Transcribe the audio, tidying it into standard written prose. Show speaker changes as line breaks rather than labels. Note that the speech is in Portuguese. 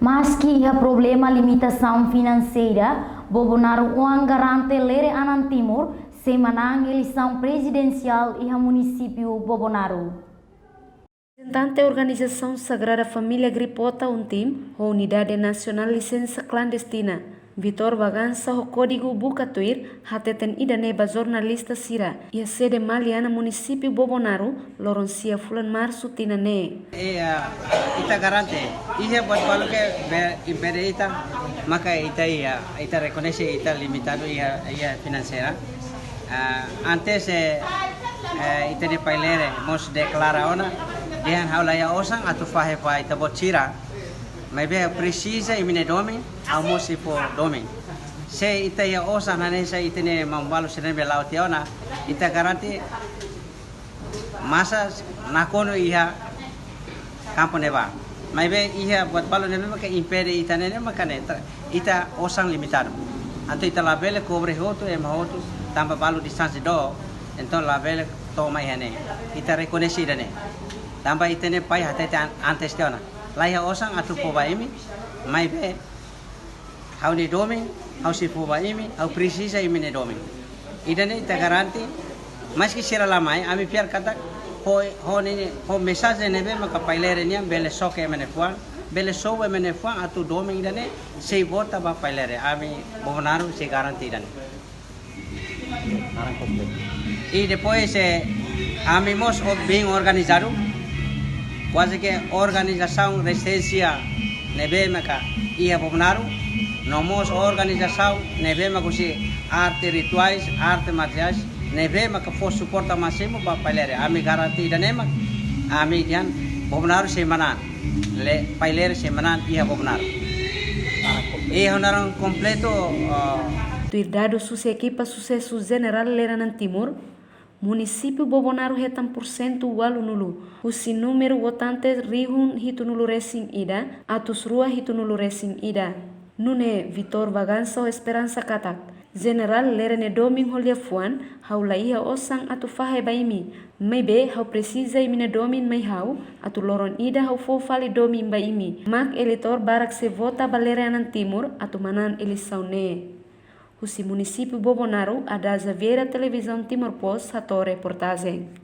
Meski há problema limitação financeira, Bolsonaro uang garante lere Anan Timur semanang eleição presidencial e a município Bolsonaro.
Representante da Organização Sagrada Família Gripota Untim, a Unidade Nacional Licença Clandestina, Vitor Vagança, o Código Bukatuir, hateten ida neba jornalista Sira, e a sede maliana município Bolsonaro, Loroncia Fulan Março Tinane.
Ita garante, ia buat balu ke impede ita, maka ita reconhece ita limitado ia financeira. Antes ita de pailere mos declara ona, dihan haulaya osang atu fahe fa ita botira. Mas bem precisa e mine domin, almoço e por domin. Se ita ia osa na nessa ita ne mambalu senen belau tiona, ita garanti masa nakono ia campo neva. Mas bem ia buat balu nebe maka impede ita nene maka neta ita osang limitado. Anto ita labele cobre hoto e mahoto tamba balu distância do, então labele toma ihane. Ita reconhece idane. Tamba ita ne pai hatete antes tiona. Laya osang atu poba imi, mai be, hau ni domin, hau si poba imi, hau precisa imi ne domin. Idane ita garanti, mas que sira lamai, ami piar kata, ho mensagem nebe maka pailere niam bele soke emene fuang, bele sowe emene fuang atu domin idane, sei vota ba pailere, ami Bolsonaro se garanti idane. E depois ami mos bem organizado. Quase que organização resistência nebe maka ia Bolsonaro, nomos organização nebe maka si arte rituais, arte materiais, nebe maka for suporta máximo para pailere. Ami garanti danema, ami dian Bolsonaro semanan, le pailere semanan ia Bolsonaro. E honoraram completo.
Dado sua equipa sucesso general Leranan Timur, município Bolsonaro retam por cento walu nulu. O número votantes rihun hitu nulu resing ida, atus rua hitu nulu resing ida. Nune Vitor Vagança Esperança Katak. General lerene doming holia fuan, hau laia osang atu fahe baimi. Maybe hau precisa imine domin mai hau, atu loron ida hau fofali domin baimi. Mak eleitor barak se vota baleranan timur, atu manan eleição ne. O município Bolsonaro, a da Zaveira Televisão Timor Post, a reportagem.